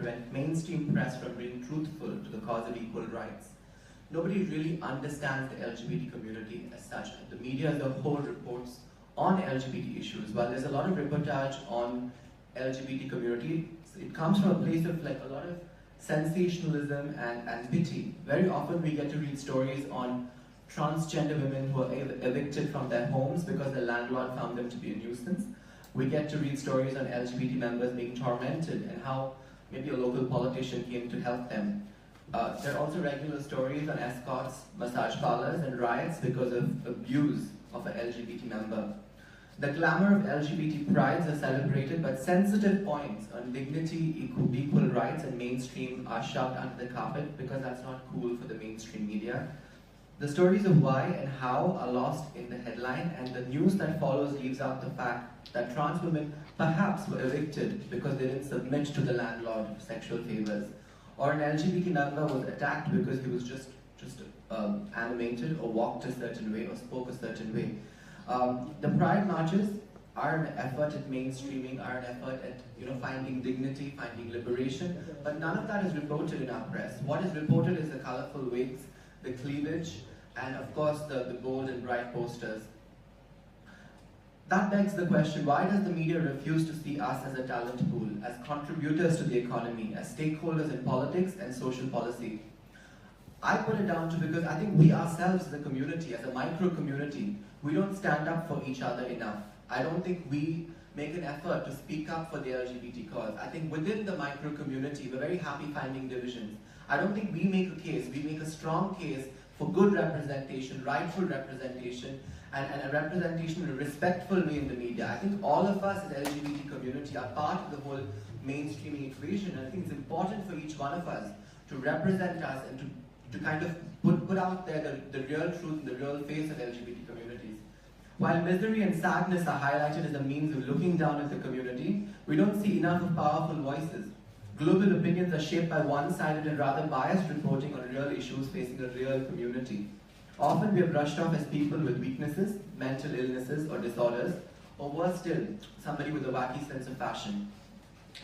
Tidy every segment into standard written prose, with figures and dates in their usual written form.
prevent mainstream press from being truthful to the cause of equal rights. Nobody really understands the LGBT community as such. The media as a whole reports on LGBT issues. While there's a lot of reportage on LGBT community, it comes from a place of like a lot of sensationalism and pity. Very often we get to read stories on transgender women who are evicted from their homes because the landlord found them to be a nuisance. We get to read stories on LGBT members being tormented and how maybe a local politician came to help them. There are also regular stories on escorts, massage parlors, and riots because of abuse of an LGBT member. The glamour of LGBT prides are celebrated, but sensitive points on dignity, equal rights, and mainstream are shoved under the carpet because that's not cool for the mainstream media. The stories of why and how are lost in the headline, and the news that follows leaves out the fact that trans women perhaps were evicted because they didn't submit to the landlord for sexual favors. Or an LGBT member was attacked because he was just animated or walked a certain way or spoke a certain way. The pride marches are an effort at mainstreaming, are an effort at finding dignity, finding liberation, but none of that is reported in our press. What is reported is the colorful wigs, the cleavage, and of course the bold and bright posters. That begs the question, why does the media refuse to see us as a talent pool, as contributors to the economy, as stakeholders in politics and social policy? I put it down to because I think we ourselves as a community, as a micro community, we don't stand up for each other enough. I don't think we make an effort to speak up for the LGBT cause. I think within the micro community, we're very happy finding divisions. I don't think we make a case, we make a strong case for good representation, rightful representation, and a representation in a respectful way in the media. I think all of us as the LGBT community are part of the whole mainstreaming equation, and I think it's important for each one of us to represent us and to kind of put out there the real truth and the real face of LGBT communities. While misery and sadness are highlighted as a means of looking down at the community, we don't see enough of powerful voices. Global opinions are shaped by one-sided and rather biased reporting on real issues facing a real community. Often we are brushed off as people with weaknesses, mental illnesses or disorders, or worse still, somebody with a wacky sense of fashion.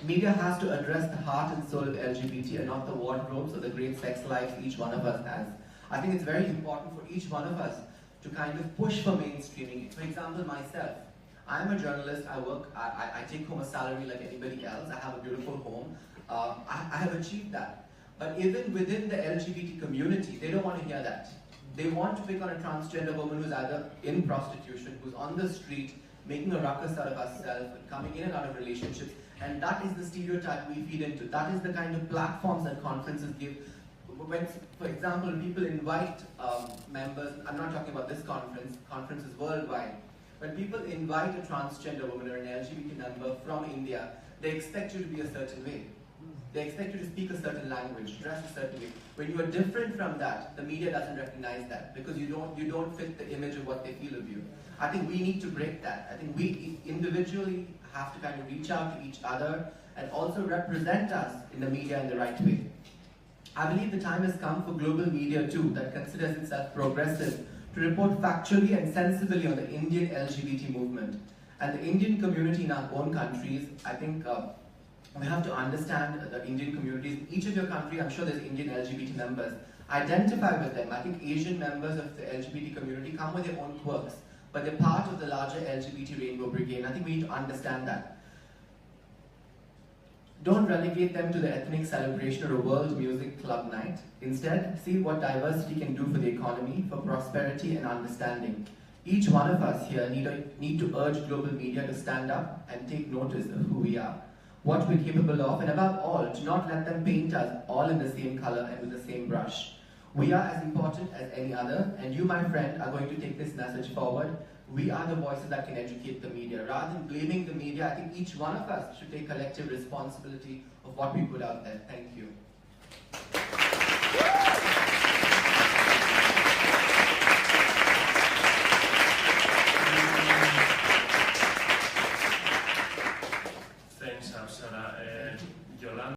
Media has to address the heart and soul of LGBT and not the wardrobes or the great sex lives each one of us has. I think it's very important for each one of us to kind of push for mainstreaming. For example, myself, I'm a journalist, I take home a salary like anybody else, I have a beautiful home, I have achieved that. But even within the LGBT community, they don't want to hear that. They want to pick on a transgender woman who's either in prostitution, who's on the street, making a ruckus out of herself, coming in and out of relationships, and that is the stereotype we feed into. That is the kind of platforms that conferences give. When, for example, people invite members, I'm not talking about this conference, conferences worldwide. When people invite a transgender woman or an LGBT member from India, they expect you to be a certain way. They expect you to speak a certain language, dress a certain way. When you are different from that, the media doesn't recognize that because you don't fit the image of what they feel of you. I think we need to break that. I think we individually have to kind of reach out to each other and also represent us in the media in the right way. I believe the time has come for global media too, that considers itself progressive, to report factually and sensibly on the Indian LGBT movement. And the Indian community in our own countries, I think we have to understand the Indian communities. Each of your country, I'm sure there's Indian LGBT members. Identify with them. I think Asian members of the LGBT community come with their own quirks, but they're part of the larger LGBT rainbow brigade. I think we need to understand that. Don't relegate them to the ethnic celebration or a world music club night. Instead, see what diversity can do for the economy, for prosperity and understanding. Each one of us here need to urge global media to stand up and take notice of who we are, what we're capable of, and above all, to not let them paint us all in the same color and with the same brush. We are as important as any other, and you, my friend, are going to take this message forward. We are the voices that can educate the media. Rather than blaming the media, I think each one of us should take collective responsibility of what we put out there. Thank you.